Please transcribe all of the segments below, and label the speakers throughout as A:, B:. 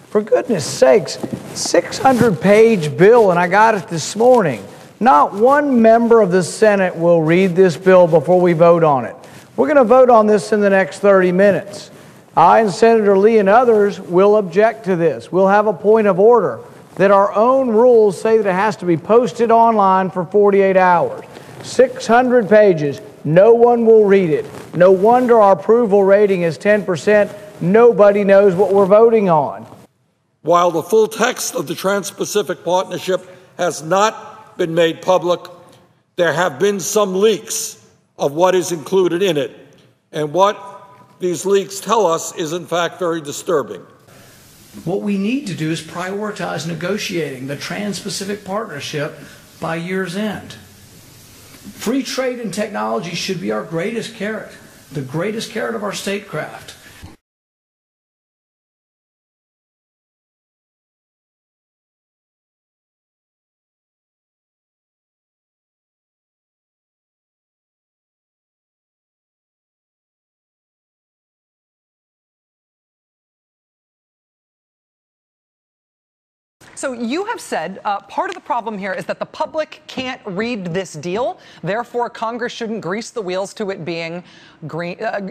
A: For goodness sakes, 600-page bill, and I got it this morning. Not one member of the Senate will read this bill before we vote on it. We're going to vote on this in the next 30 minutes. I and Senator Lee and others will object to this. We'll have a point of order that our own rules say that it has to be posted online for 48 hours. 600 pages. No one will read it. No wonder our approval rating is 10%. Nobody knows what we're voting on.
B: While the full text of the Trans-Pacific Partnership has not been made public, there have been some leaks of what is included in it. And what these leaks tell us is, in fact, very disturbing.
A: What we need to do is prioritize negotiating the Trans-Pacific Partnership by year's end. Free trade and technology should be our greatest carrot, the greatest carrot of our statecraft.
C: So you have said part of the problem here is that the public can't read this deal. Therefore, Congress shouldn't grease the wheels to it being okayed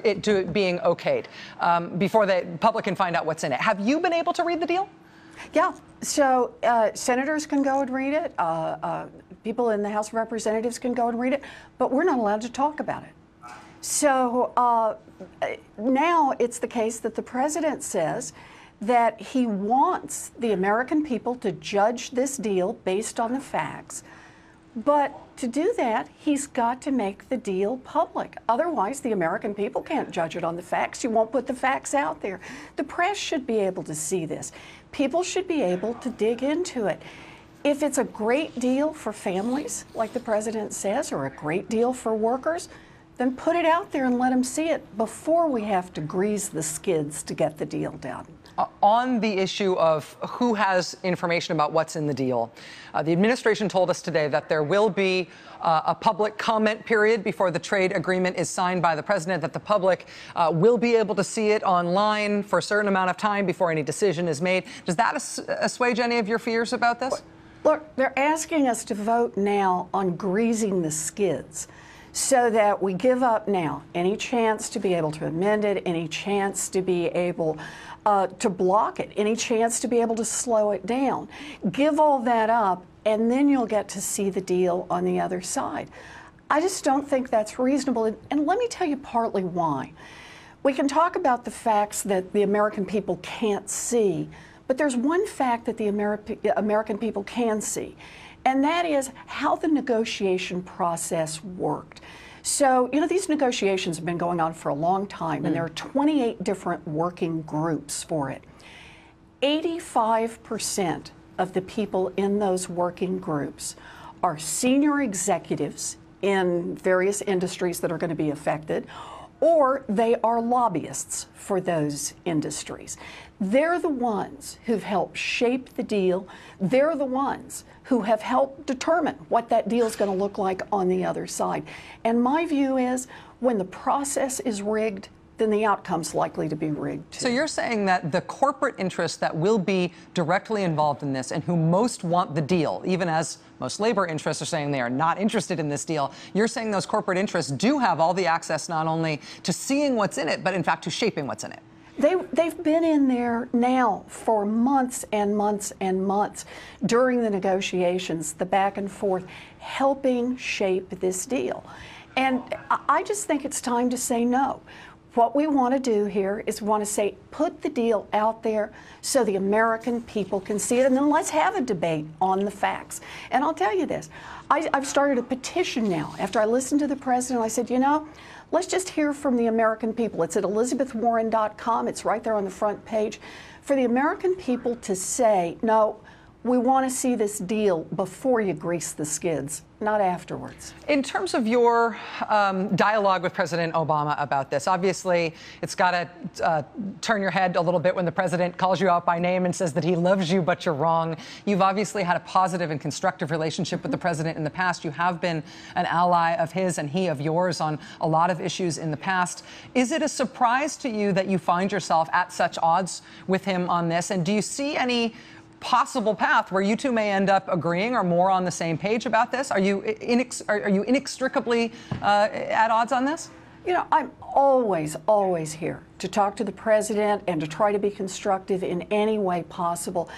C: before the public can find out what's in it. Have you been able to read the deal?
D: Yeah. So senators can go and read it. People in the House of Representatives can go and read it. But we're not allowed to talk about it. So now it's the case that the president says that he wants the American people to judge this deal based on the facts. But to do that, he's got to make the deal public. Otherwise, the American people can't judge it on the facts. You won't put the facts out there. The press should be able to see this. People should be able to dig into it. If it's a great deal for families, like the president says, or a great deal for workers, then put it out there and let them see it before we have to grease the skids to get the deal done.
C: On the issue of who has information about what's in the deal, the administration told us today that there will be a public comment period before the trade agreement is signed by the president, that the public will be able to see it online for a certain amount of time before any decision is made. Does that assuage any of your fears about this?
D: Look, they're asking us to vote now on greasing the skids so that we give up now any chance to be able to amend it, any chance to be able to block it, any chance to be able to slow it down. Give all that up, and then you'll get to see the deal on the other side. I just don't think that's reasonable, and let me tell you partly why. We can talk about the facts that the American people can't see, but there's one fact that the American people can see, and that is how the negotiation process worked. So, you know, these negotiations have been going on for a long time, and there are 28 different working groups for it. 85% of the people in those working groups are senior executives in various industries that are going to be affected, or they are lobbyists for those industries. They're the ones who've helped shape the deal. They're the ones who have helped determine what that deal is going to look like on the other side. And my view is when the process is rigged, then the outcome's likely to be rigged too.
C: So you're saying that the corporate interests that will be directly involved in this and who most want the deal, even as most labor interests are saying they are not interested in this deal, you're saying those corporate interests do have all the access not only to seeing what's in it, but in fact to shaping what's in it.
D: They've been in there now for months and months and months during the negotiations, the back and forth, helping shape this deal. And I just think it's time to say no. What we want to do here is we want to say, put the deal out there so the American people can see it, and then let's have a debate on the facts. And I'll tell you this, I've started a petition now. After I listened to the president, I said, you know, let's just hear from the American people. It's at ElizabethWarren.com. It's right there on the front page. For the American people to say, no, we want to see this deal before you grease the skids, not afterwards.
C: In terms of your dialogue with President Obama about this, obviously it's got to turn your head a little bit when the president calls you out by name and says that he loves you, but you're wrong. You've obviously had a positive and constructive relationship with the president in the past. You have been an ally of his and he of yours on a lot of issues in the past. Is it a surprise to you that you find yourself at such odds with him on this? And do you see any possible path where you two may end up agreeing or more on the same page about this? Are you inextricably at odds on this?
D: You know, I'm always here to talk to the president and to try to be constructive in any way possible.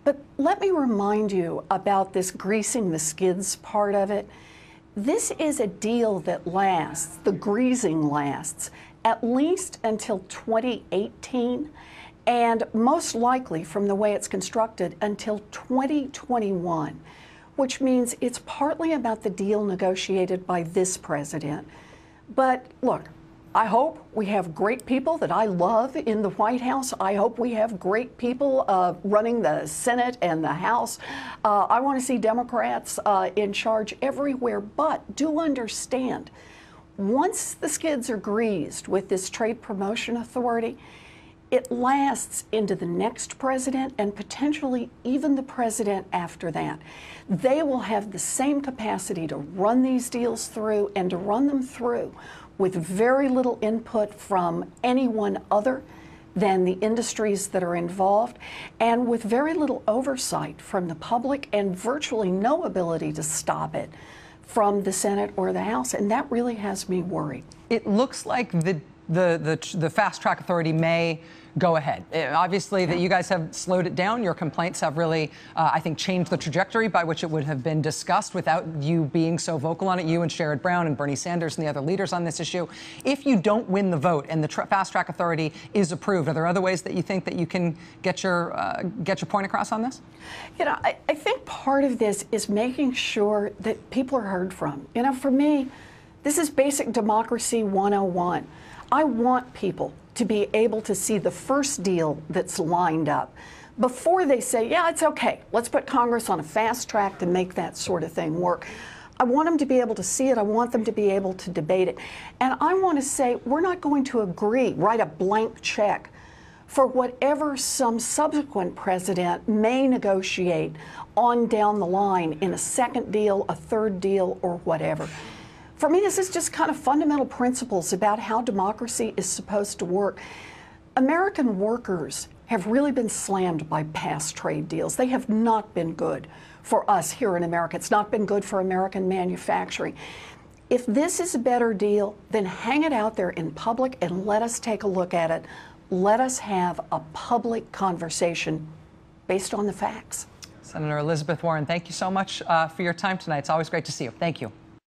D: But let me remind you about this greasing the skids part of it. This is a deal that lasts, the greasing lasts, at least until 2018. And most likely, from the way it's constructed, until 2021, which means it's partly about the deal negotiated by this president. But look, I hope we have great people that I love in the White House. I hope we have great people running the Senate and the House. I want to see Democrats in charge everywhere. But do understand, once the skids are greased with this Trade Promotion Authority, it lasts into the next president and potentially even the president after that. They will have the same capacity to run these deals through and to run them through with very little input from anyone other than the industries that are involved, and with very little oversight from the public and virtually no ability to stop it from the Senate or the House. And that really has me worried.
C: It looks like the fast track authority may go ahead. Obviously, that you guys have slowed it down. Your complaints have really, I think, changed the trajectory by which it would have been discussed without you being so vocal on it, you and Sherrod Brown and Bernie Sanders and the other leaders on this issue. If you don't win the vote and the fast track authority is approved, are there other ways that you think that you can get your point across on this?
D: You know, I think part of this is making sure that people are heard from. You know, for me, this is basic democracy 101. I want people to be able to see the first deal that's lined up before they say, yeah, it's okay, let's put Congress on a fast track to make that sort of thing work. I want them to be able to see it. I want them to be able to debate it. And I want to say, we're not going to agree, write a blank check for whatever some subsequent president may negotiate on down the line in a second deal, a third deal, or whatever. For me, this is just kind of fundamental principles about how democracy is supposed to work. American workers have really been slammed by past trade deals. They have not been good for us here in America. It's not been good for American manufacturing. If this is a better deal, then hang it out there in public and let us take a look at it. Let us have a public conversation based on the facts.
C: Senator Elizabeth Warren, thank you so much for your time tonight. It's always great to see you. Thank you.